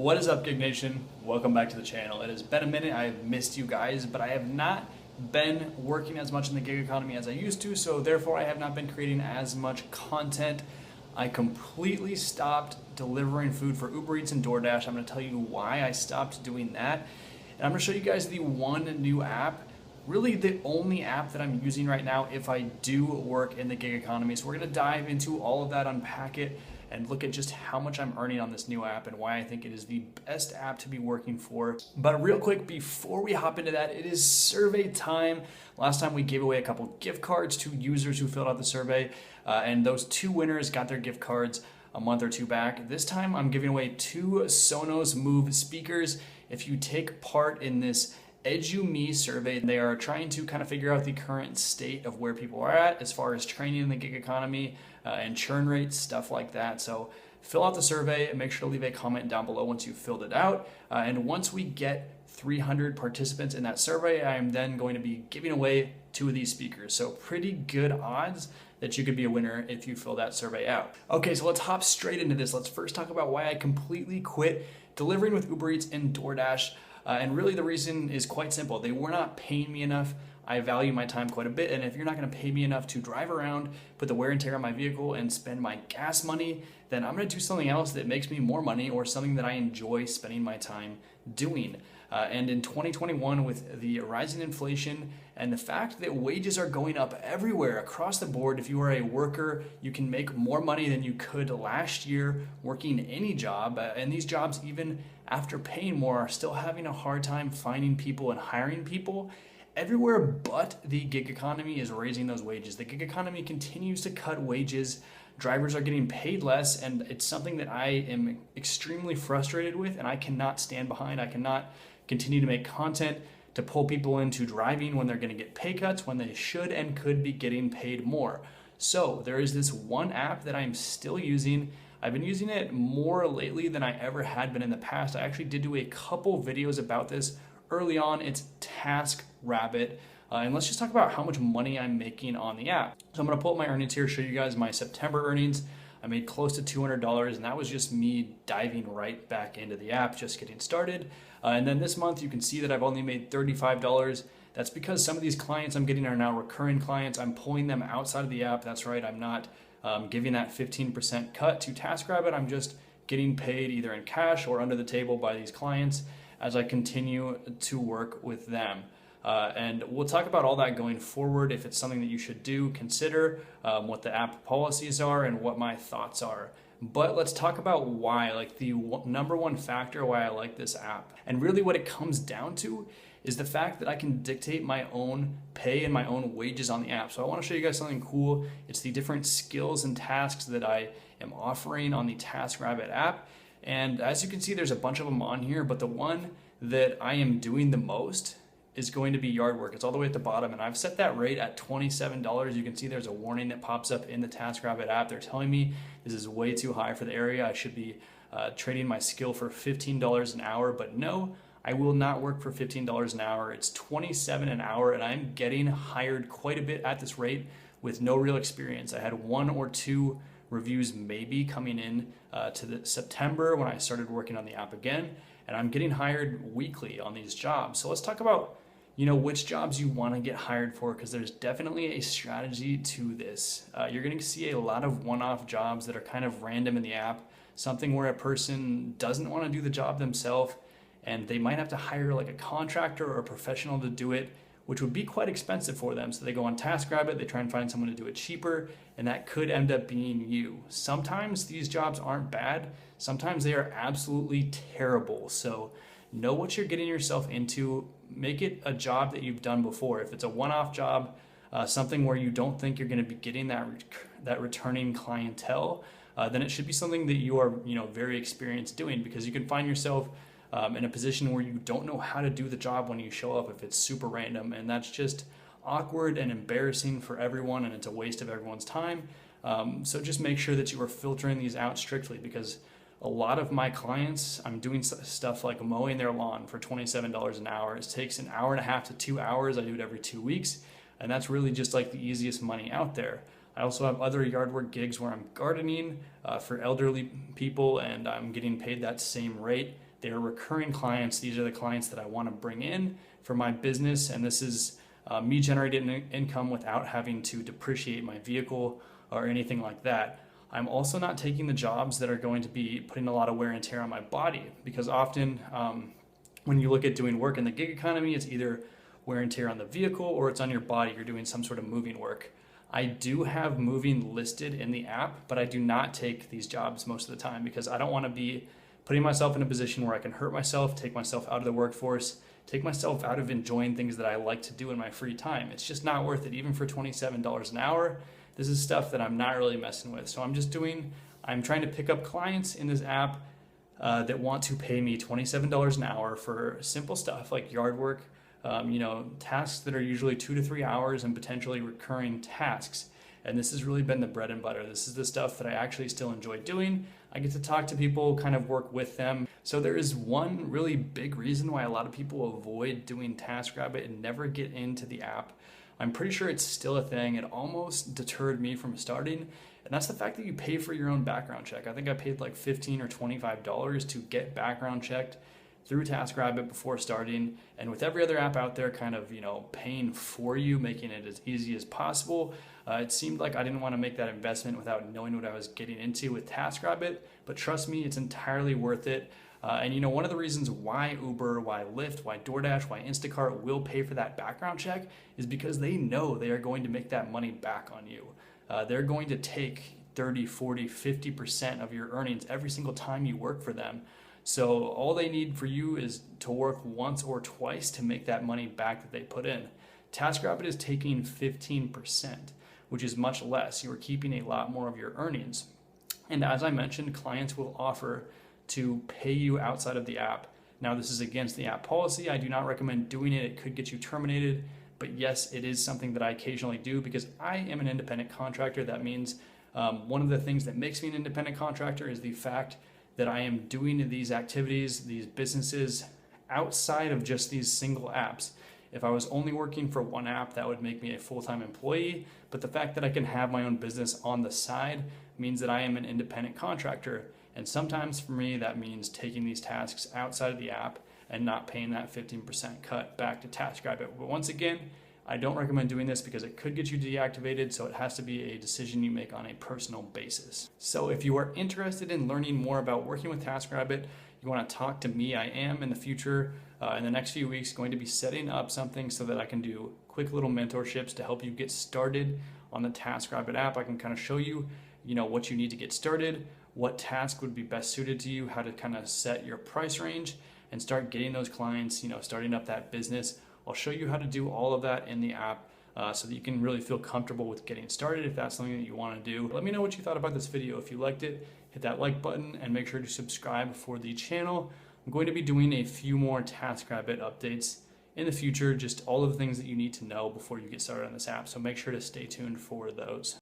What is up, Gig Nation? Welcome back to the channel. It has been a minute. I've missed you guys, but I have not been working as much in the gig economy as I used to, so therefore I have not been creating as much content. I completely stopped delivering food for UberEats and DoorDash. I'm going to tell you why I stopped doing that. And I'm going to show you guys the one new app, really the only app that I'm using right now if I do work in the gig economy. So we're going to dive into all of that, unpack it, and look at just how much I'm earning on this new app and why I think it is the best app to be working for. But real quick, before we hop into that, it is survey time. Last time we gave away a couple gift cards to users who filled out the survey, and those two winners got their gift cards a month or two back. This time I'm giving away 2 Sonos Move speakers. If you take part in this EduMe survey, they are trying to kind of figure out the current state of where people are at as far as training in the gig economy and churn rates, stuff like that. So fill out the survey and make sure to leave a comment down below once you've filled it out. And once we get 300 participants in that survey, I am then going to be giving away 2 of these speakers. So pretty good odds that you could be a winner if you fill that survey out. Okay, so let's hop straight into this. Let's first talk about why I completely quit delivering with Uber Eats and DoorDash. And really the reason is quite simple. They were not paying me enough. I value my time quite a bit, and if you're not going to pay me enough to drive around, put the wear and tear on my vehicle, and spend my gas money, then I'm going to do something else that makes me more money or something that I enjoy spending my time doing. And in 2021, with the rising inflation and the fact that wages are going up everywhere across the board, if you are a worker, you can make more money than you could last year working any job. And these jobs, even after paying more, are still having a hard time finding people and hiring people. Everywhere but the gig economy is raising those wages. The gig economy continues to cut wages. Drivers are getting paid less, and it's something that I am extremely frustrated with, and I cannot stand behind. I cannot continue to make content to pull people into driving when they're going to get pay cuts when they should and could be getting paid more. So there is this one app that I'm still using. I've been using it more lately than I ever had been in the past. I actually did do a couple videos about this early on. It's TaskRabbit. And let's just talk about how much money I'm making on the app. So I'm going to pull up my earnings here, show you guys my September earnings. I made close to $200, and that was just me diving right back into the app, just getting started. And then this month, you can see that I've only made $35. That's because some of these clients I'm getting are now recurring clients. I'm pulling them outside of the app. That's right, I'm not giving that 15% cut to TaskRabbit. I'm just getting paid either in cash or under the table by these clients as I continue to work with them. And we'll talk about all that going forward. If it's something that you should do, consider what the app policies are and what my thoughts are. But let's talk about why, like the number one factor why I like this app. And really what it comes down to is the fact that I can dictate my own pay and my own wages on the app. So I want to show you guys something cool. It's the different skills and tasks that I am offering on the TaskRabbit app. And as you can see, there's a bunch of them on here, but the one that I am doing the most is going to be yard work. It's all the way at the bottom, and I've set that rate at $27. You can see there's a warning that pops up in the TaskRabbit app. They're telling me this is way too high for the area. I should be trading my skill for $15 an hour, but no, I will not work for $15 an hour. It's $27 an hour, and I'm getting hired quite a bit at this rate with no real experience. I had 1 or 2 reviews maybe coming in to the September when I started working on the app again, and I'm getting hired weekly on these jobs. So let's talk about which jobs you want to get hired for, because there's definitely a strategy to this. You're going to see a lot of one-off jobs that are kind of random in the app, something where a person doesn't want to do the job themselves and they might have to hire like a contractor or a professional to do it, which would be quite expensive for them. So they go on TaskRabbit, they try and find someone to do it cheaper, and that could end up being you. Sometimes these jobs aren't bad. Sometimes they are absolutely terrible. So know what you're getting yourself into. Make it a job that you've done before. If it's a one-off job, something where you don't think you're going to be getting that returning clientele, then it should be something that you are very experienced doing, because you can find yourself in a position where you don't know how to do the job when you show up if it's super random, and that's just awkward and embarrassing for everyone, and it's a waste of everyone's time. So just make sure that you are filtering these out strictly, because a lot of my clients, I'm doing stuff like mowing their lawn for $27 an hour. It takes an hour and a half to 2 hours. I do it every 2 weeks, and that's really just like the easiest money out there. I also have other yard work gigs where I'm gardening for elderly people, and I'm getting paid that same rate. They're recurring clients. These are the clients that I want to bring in for my business, and this is me generating income without having to depreciate my vehicle or anything like that. I'm also not taking the jobs that are going to be putting a lot of wear and tear on my body, because often when you look at doing work in the gig economy, it's either wear and tear on the vehicle or it's on your body. You're doing some sort of moving work. I do have moving listed in the app, but I do not take these jobs most of the time because I don't want to be putting myself in a position where I can hurt myself, take myself out of the workforce, take myself out of enjoying things that I like to do in my free time. It's just not worth it, even for $27 an hour. This is stuff that I'm not really messing with. So I'm trying to pick up clients in this app that want to pay me $27 an hour for simple stuff like yard work, tasks that are usually 2 to 3 hours and potentially recurring tasks. And this has really been the bread and butter. This is the stuff that I actually still enjoy doing. I get to talk to people, kind of work with them. So there is one really big reason why a lot of people avoid doing TaskRabbit and never get into the app. I'm pretty sure it's still a thing. It almost deterred me from starting. And that's the fact that you pay for your own background check. I think I paid like $15 or $25 to get background checked through TaskRabbit before starting. And with every other app out there kind of, paying for you, making it as easy as possible, it seemed like I didn't want to make that investment without knowing what I was getting into with TaskRabbit. But trust me, it's entirely worth it. And one of the reasons why Uber, why Lyft, why DoorDash, why Instacart will pay for that background check is because they know they are going to make that money back on you. They're going to take 30, 40, 50% of your earnings every single time you work for them. So all they need for you is to work once or twice to make that money back that they put in. TaskRabbit is taking 15%, which is much less. You are keeping a lot more of your earnings. And as I mentioned, clients will offer to pay you outside of the app. Now, this is against the app policy. I do not recommend doing it. It could get you terminated. But yes, it is something that I occasionally do because I am an independent contractor. That means one of the things that makes me an independent contractor is the fact that I am doing these activities, these businesses outside of just these single apps. If I was only working for one app, that would make me a full-time employee. But the fact that I can have my own business on the side means that I am an independent contractor. And sometimes for me, that means taking these tasks outside of the app and not paying that 15% cut back to TaskRabbit. But once again, I don't recommend doing this because it could get you deactivated, so it has to be a decision you make on a personal basis. So if you are interested in learning more about working with TaskRabbit, you want to talk to me, I am in the future, in the next few weeks, going to be setting up something so that I can do quick little mentorships to help you get started on the TaskRabbit app. I can kind of show you, what you need to get started, what task would be best suited to you, how to kind of set your price range and start getting those clients, starting up that business. I'll show you how to do all of that in the app so that you can really feel comfortable with getting started if that's something that you want to do. Let me know what you thought about this video. If you liked it, hit that like button and make sure to subscribe for the channel. I'm going to be doing a few more TaskRabbit updates in the future, just all of the things that you need to know before you get started on this app. So make sure to stay tuned for those.